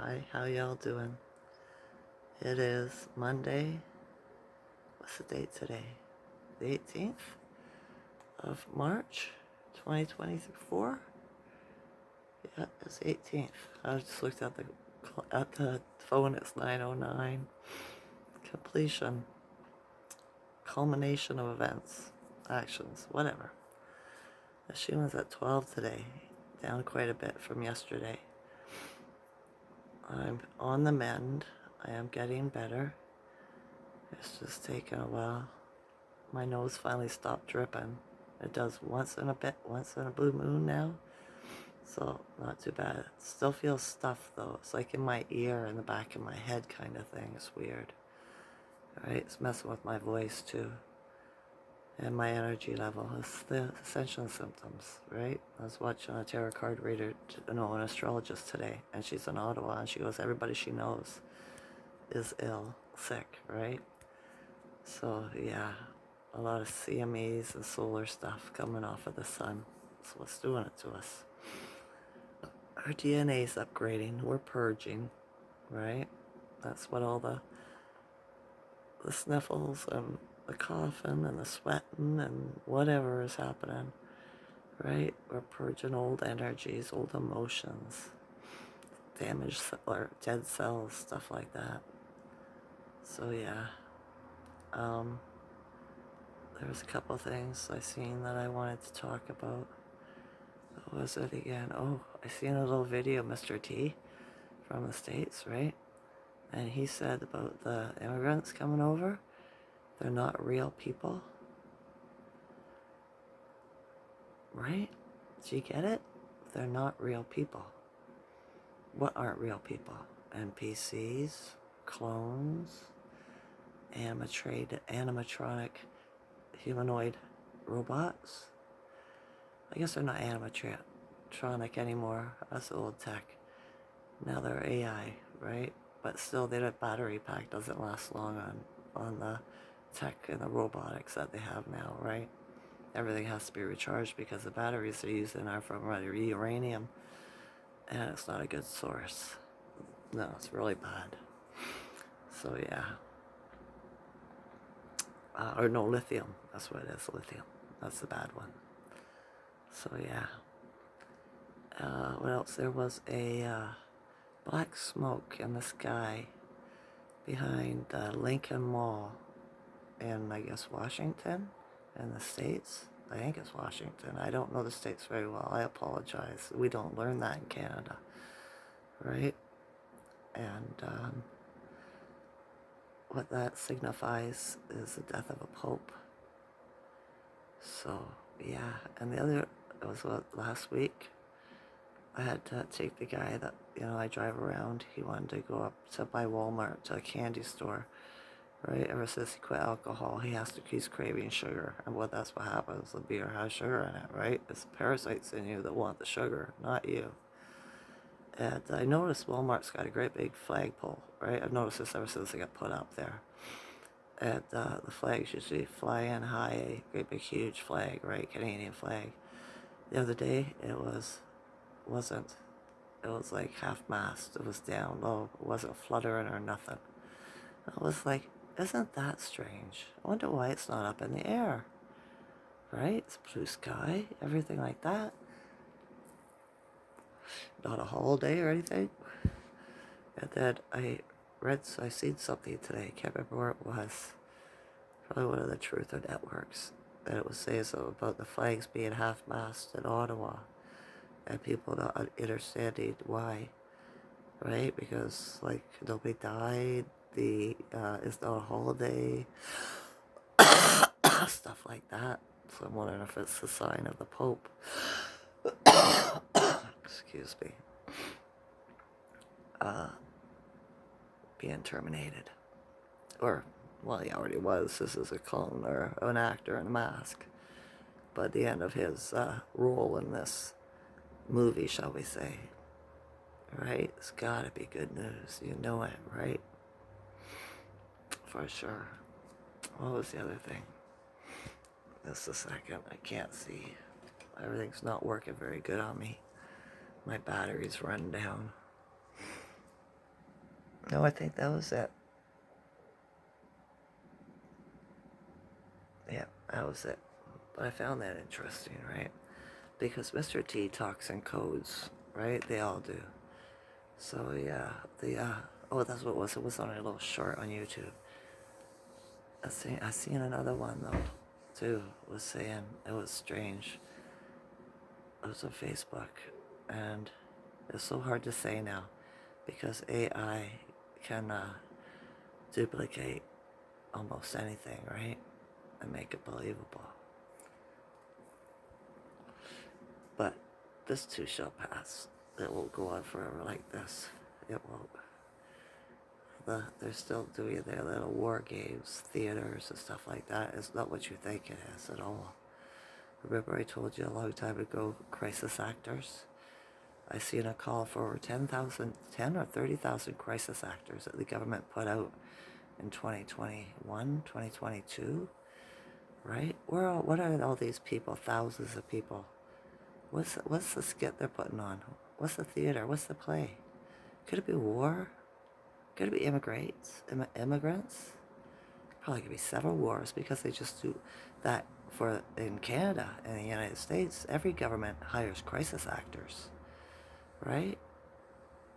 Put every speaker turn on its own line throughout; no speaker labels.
Hi, how y'all doing? It is Monday. What's the date today? The 18th of March, 2024? Yeah, it's 18th. I just looked at the phone. It's 9:09. Completion. Culmination of events. Actions. Whatever. The Schuman's at 12 today. Down quite a bit from yesterday. I'm on the mend. I am getting better. It's just taken a while. My nose finally stopped dripping. It does once in a blue moon now. So not too bad. It still feels stuffed though. It's like in my ear and the back of my head kind of thing. It's weird. Right? It's messing with my voice too. And my energy level. It's the essential symptoms, right? I was watching a tarot card reader, an astrologist today, and she's in Ottawa, and she goes, everybody she knows is ill, sick, right? So yeah, a lot of CMEs and solar stuff coming off of the sun. That's what's doing it to us. Our DNA's upgrading. We're purging, right? That's what all the sniffles and the coughing and the sweating and whatever is happening, right? We're purging old energies, old emotions, damaged or dead cells, stuff like that. So yeah, there was a couple things I seen that I wanted to talk about. What was it again? Oh, I seen a little video of Mr. T from the States, right? And he said about the immigrants coming over, they're not real people. Right? Do you get it? They're not real people. What aren't real people? NPCs, clones, animatronic humanoid robots. I guess they're not animatronic anymore. That's old tech. Now they're AI, right? But still, their battery pack doesn't last long on the tech and the robotics that they have now, right? Everything has to be recharged because the batteries they're using are from uranium, and it's not a good source. No, it's really bad. So yeah. Or no, lithium. That's what it is, lithium. That's the bad one. So yeah. What else? There was a black smoke in the sky behind Lincoln Mall in, I guess, Washington in the States. I think it's Washington. I don't know the States very well. I apologize. We don't learn that in Canada, right? And what that signifies is the death of a pope. So, yeah. And the other, it was last week, I had to take the guy that, I drive around. He wanted to go up to by Walmart to a candy store, right? Ever since he quit alcohol, he's craving sugar. And that's what happens. The beer has sugar in it, right? It's parasites in you that want the sugar, not you. And I noticed Walmart's got a great big flagpole, right? I've noticed this ever since they got put up there. And the flags usually fly in high, great big huge flag, right? Canadian flag. The other day, it wasn't. It was like half-mast. It was down low. It wasn't fluttering or nothing. I was like, isn't that strange? I wonder why it's not up in the air. Right? It's blue sky, everything like that. Not a holiday or anything. And then I seen something today. I can't remember where it was. Probably one of the Truther networks. And it was saying something about the flags being half-mast in Ottawa. And people not understanding why. Right? Because, like, nobody died. It's not a holiday. Stuff like that. So I'm wondering if it's the sign of the Pope. Excuse me. Being terminated. Or, well, he already was. This is a clone or an actor in a mask. But the end of his role in this movie, shall we say. Right? It's gotta be good news. You know it, right? For sure. What was the other thing? Just a second. I can't see. Everything's not working very good on me. My battery's run down. No, I think that was it. Yeah, that was it. But I found that interesting, right? Because Mr. T talks in codes, right? They all do. So yeah, oh, that's what it was. It was on a little short on YouTube. I seen another one though, too. Was saying it was strange. It was on Facebook, and it's so hard to say now because AI can duplicate almost anything, right? And make it believable. But this too shall pass. It won't go on forever like this. It won't. They're still doing their little war games, theaters, and stuff like that. It's not what you think it is at all. Remember I told you a long time ago, crisis actors? I seen a call for over 10 or 30,000 crisis actors that the government put out in 2021, 2022, right? What are all these people, thousands of people? What's the skit they're putting on? What's the theater? What's the play? Could it be war? Could it be immigrants? Immigrants? Probably could be several wars because they just do that for in Canada and the United States. Every government hires crisis actors, right?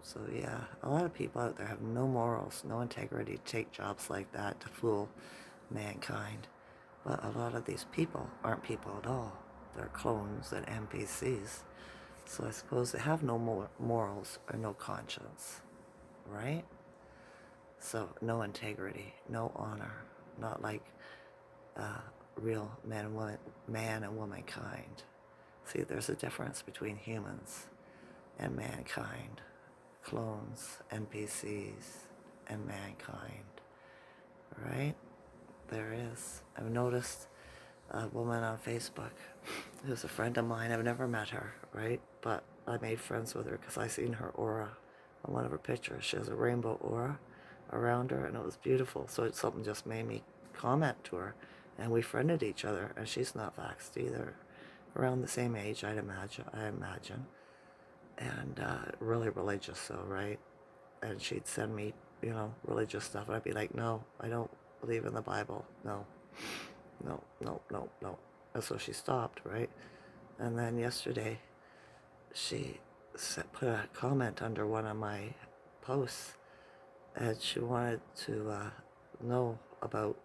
So yeah, a lot of people out there have no morals, no integrity to take jobs like that to fool mankind. But a lot of these people aren't people at all. They're clones and NPCs. So I suppose they have no morals or no conscience, right? So no integrity, no honor, not like real man and womankind. See, there's a difference between humans and mankind, clones, NPCs, and mankind, right? There is. I've noticed a woman on Facebook who's a friend of mine. I've never met her, right? But I made friends with her because I seen her aura on one of her pictures. She has a rainbow aura around her, and it was beautiful. So something just made me comment to her, and we friended each other. And she's not vaxxed either, around the same age, I imagine, and really religious, so right. And she'd send me, religious stuff, and I'd be like, no, I don't believe in the Bible. No, no, no, no, no. And so she stopped, right? And then yesterday, she put a comment under one of my posts, and she wanted to know about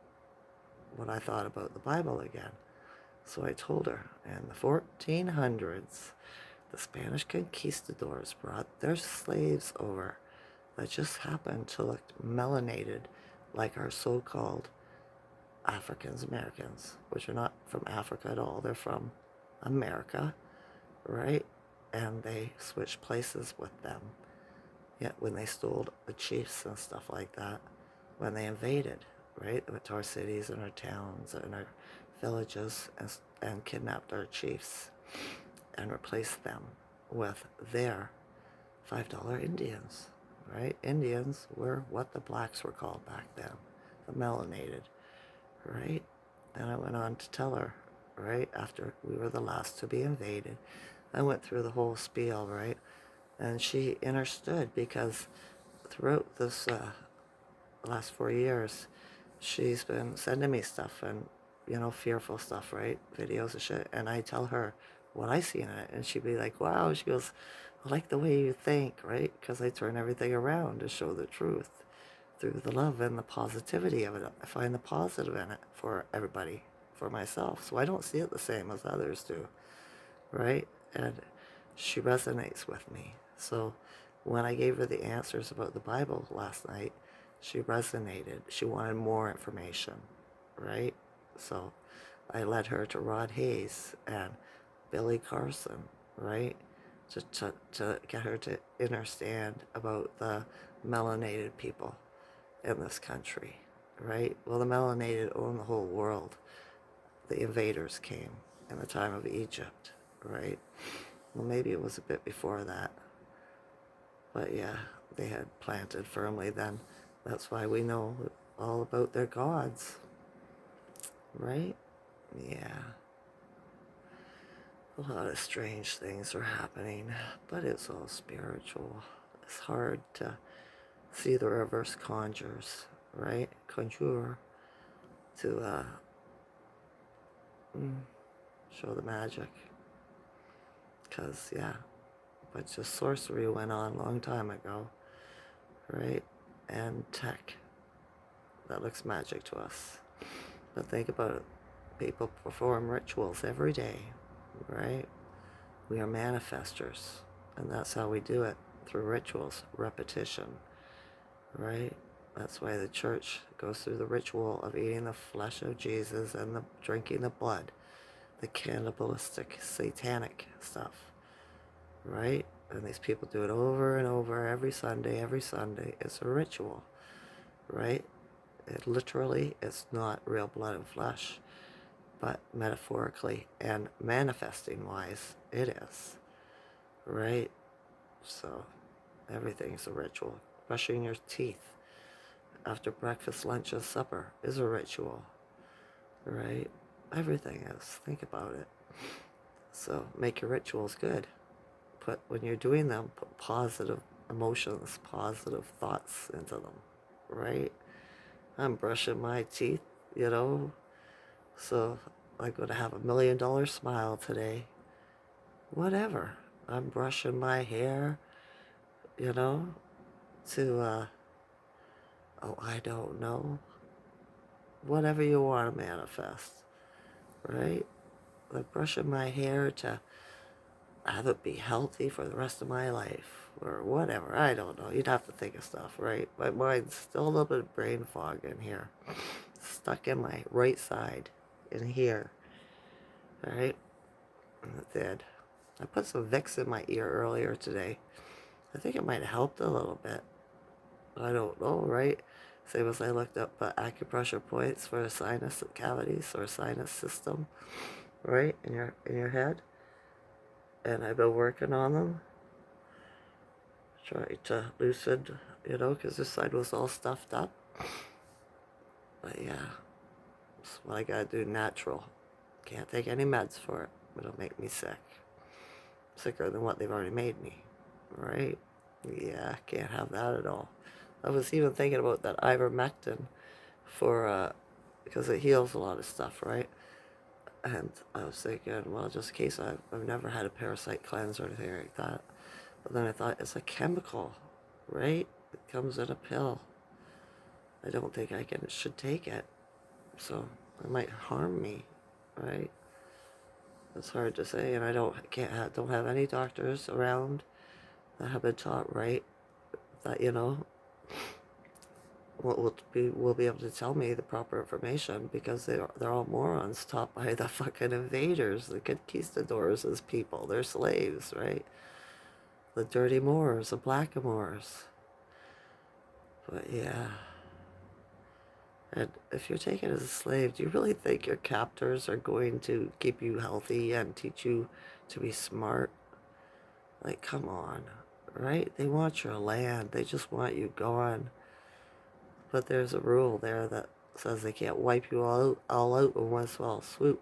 what I thought about the Bible again. So I told her, in the 1400s, the Spanish conquistadors brought their slaves over that just happened to look melanated like our so-called Africans Americans, which are not from Africa at all. They're from America, right? And they switched places with them. Yet when they stole the chiefs and stuff like that, when they invaded, right? They went to our cities and our towns and our villages and kidnapped our chiefs and replaced them with their $5 Indians, right? Indians were what the blacks were called back then, the melanated, right? And I went on to tell her, right, after we were the last to be invaded, I went through the whole spiel, right? And she understood because throughout this last 4 years, she's been sending me stuff and, fearful stuff, right? Videos and shit. And I tell her what I see in it. And she'd be like, wow. She goes, I like the way you think, right? Because I turn everything around to show the truth through the love and the positivity of it. I find the positive in it for everybody, for myself. So I don't see it the same as others do, right? And she resonates with me. So when I gave her the answers about the Bible last night, she resonated. She wanted more information, right? So I led her to Rod Hayes and Billy Carson, right? To get her to understand about the melanated people in this country, right? Well, the melanated own the whole world. The invaders came in the time of Egypt, right? Well, maybe it was a bit before that. But yeah, they had planted firmly then. That's why we know all about their gods, right? Yeah. A lot of strange things are happening, but it's all spiritual. It's hard to see the reverse conjures, right? Conjure to show the magic. Because, yeah, a bunch of sorcery went on a long time ago, right? And tech. That looks magic to us. But think about it. People perform rituals every day, right? We are manifestors. And that's how we do it, through rituals, repetition, right? That's why the church goes through the ritual of eating the flesh of Jesus and drinking the blood, the cannibalistic, satanic stuff, right? And these people do it over and over every Sunday, every Sunday. It's a ritual, right? It literally, it's not real blood and flesh, but metaphorically and manifesting wise, it is, right? So everything's a ritual. Brushing your teeth after breakfast, lunch, and supper is a ritual, right? Everything is. Think about it. So make your rituals good. When you're doing them, put positive emotions, positive thoughts into them, right? I'm brushing my teeth, so I'm going to have $1,000,000 smile today. Whatever. I'm brushing my hair, you know, to, I don't know. Whatever you want to manifest, right? Like brushing my hair to have it be healthy for the rest of my life, or whatever. I don't know. You'd have to think of stuff, right? My mind's still a little bit of brain fog in here. Stuck in my right side, in here, right? And it did. I put some Vicks in my ear earlier today. I think it might have helped a little bit. I don't know, right? Same as I looked up acupressure points for sinus cavities or sinus system, right, in your head. And I've been working on them, trying to loosen, because this side was all stuffed up. But yeah, it's what I gotta do natural. Can't take any meds for it. It'll make me sick. Sicker than what they've already made me, right? Yeah, can't have that at all. I was even thinking about that ivermectin for, because it heals a lot of stuff, right? And I was thinking, well, just in case I've never had a parasite cleanse or anything like that. But then I thought, it's a chemical, right? It comes in a pill. I don't think should take it. So it might harm me, right? It's hard to say, and I don't have any doctors around that have been taught right that will be able to tell me the proper information, because they're all morons taught by the fucking invaders, the conquistadors as people. They're slaves, right? The dirty Moors, the blackamoors. But yeah. And if you're taken as a slave, do you really think your captors are going to keep you healthy and teach you to be smart? Like, come on, right? They want your land. They just want you gone. But there's a rule there that says they can't wipe you all out in one fell swoop.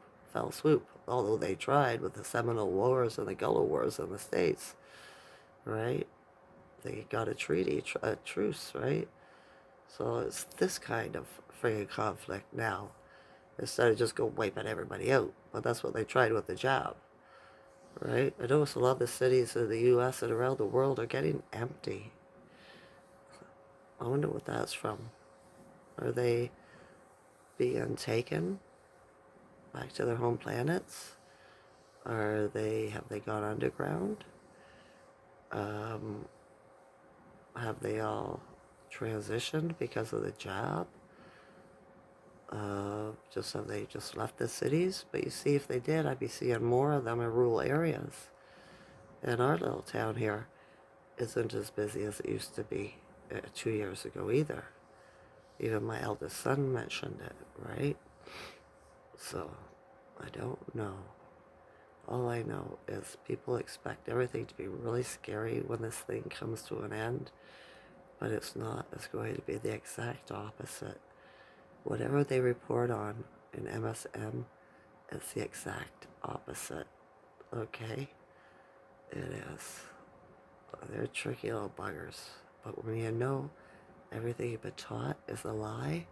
Although they tried with the Seminole Wars and the Gullah Wars in the States, right? They got a treaty, a truce, right? So it's this kind of friggin' conflict now, instead of just go wiping everybody out. But that's what they tried with the jab, right? I notice a lot of the cities in the U.S. and around the world are getting empty. I wonder what that's from. Are they being taken back to their home planets? Have they gone underground? Have they all transitioned because of the job? Have they just left the cities? But you see, if they did, I'd be seeing more of them in rural areas. And our little town here isn't as busy as it used to be 2 years ago either. Even my eldest son mentioned it, right? So, I don't know. All I know is people expect everything to be really scary when this thing comes to an end, but it's not. It's going to be the exact opposite. Whatever they report on in MSM, it's the exact opposite, okay? It is. They're tricky little buggers. But when you know everything you've been taught is a lie,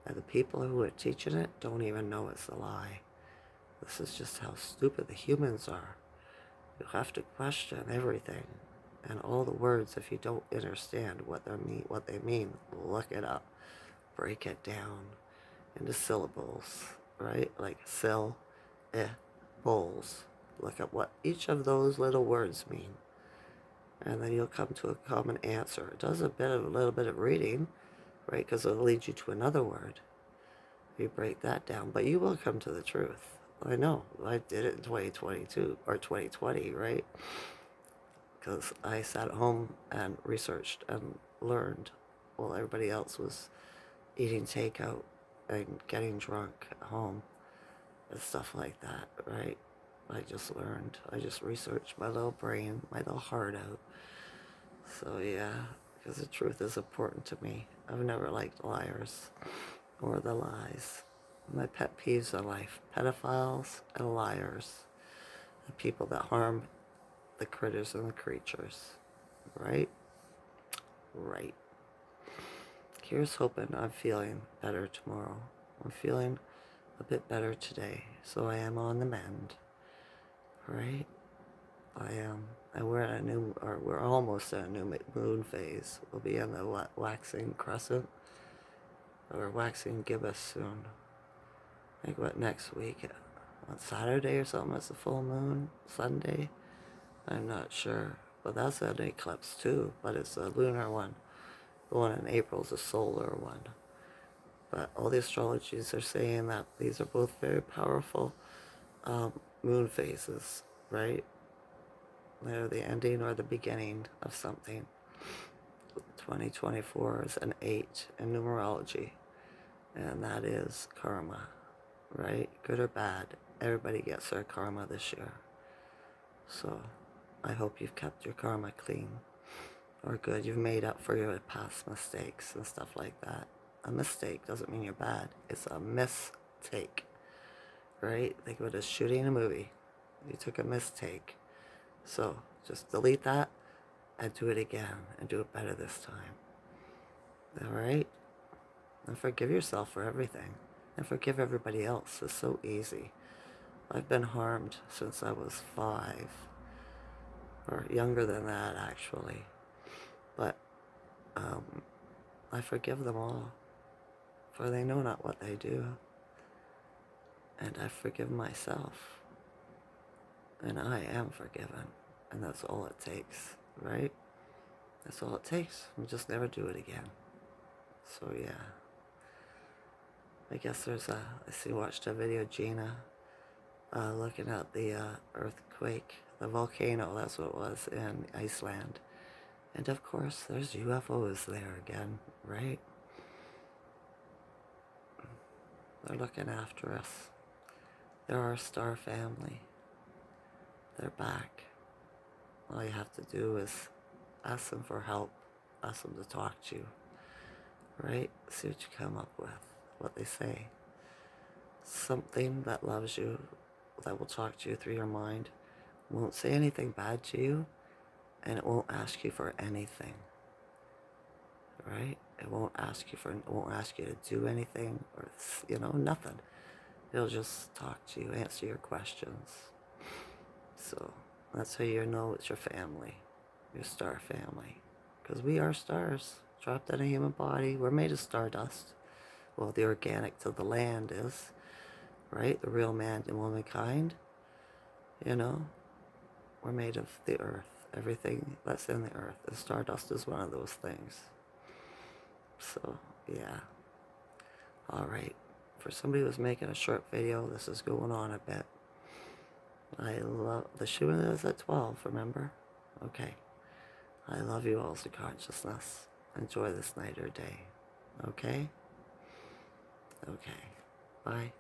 and the people who are teaching it don't even know it's a lie. This is just how stupid the humans are. You have to question everything and all the words. If you don't understand what they mean, look it up, break it down into syllables, right? Like bowls. Look at what each of those little words mean, and then you'll come to a common answer. It does a little bit of reading, right? Because it'll lead you to another word. You break that down, but you will come to the truth. I know. I did it in 2022 or 2020, right? Because I sat at home and researched and learned while everybody else was eating takeout and getting drunk at home and stuff like that, right? I just learned. I just researched my little brain, my little heart out. So yeah, because the truth is important to me. I've never liked liars or the lies. My pet peeves in life: pedophiles and liars, the people that harm the critters and the creatures. Right? Right. Here's hoping I'm feeling better tomorrow. I'm feeling a bit better today, so I am on the mend. Right? I am. And we're almost at a new moon phase. We'll be in the waxing crescent, or waxing gibbous soon. I think what, next week? On Saturday or something, it's a full moon. Sunday? I'm not sure. But that's an eclipse too, but it's a lunar one. The one in April is a solar one. But all the astrologies are saying that these are both very powerful moon phases, right? They're the ending or the beginning of something. 2024 is an 8 in numerology, and that is karma, right? Good or bad, everybody gets their karma this year. So I hope you've kept your karma clean or good. You've made up for your past mistakes and stuff like that. A mistake doesn't mean you're bad. It's a mistake, right? Think of it as shooting a movie. You took a mistake. So just delete that and do it again and do it better this time. All right? And forgive yourself for everything. And forgive everybody else. It's so easy. I've been harmed since I was 5. Or younger than that, actually. But I forgive them all. For they know not what they do. And I forgive myself. And I am forgiven. And that's all it takes, right? That's all it takes. We'll just never do it again. So yeah. I guess watched a video of Gina looking at the earthquake, the volcano, that's what it was, in Iceland. And of course, there's UFOs there again, right? They're looking after us. They're our star family. They're back. All you have to do is ask them for help, ask them to talk to you, right? See what you come up with, what they say. Something that loves you, that will talk to you through your mind, won't say anything bad to you, and it won't ask you for anything, right? It won't ask you to do anything, or nothing. It'll just talk to you, answer your questions. So that's how you know it's your family, your star family, because we are stars trapped in a human body. We're made of stardust. Well, the organic to the land is, right? The real man and womankind, we're made of the earth. Everything that's in the earth. The stardust is one of those things. So, yeah. Alright. For somebody who's making a short video, this is going on a bit. I love... The shooting is at 12, remember? Okay. I love you all to consciousness. Enjoy this night or day. Okay? Okay. Bye.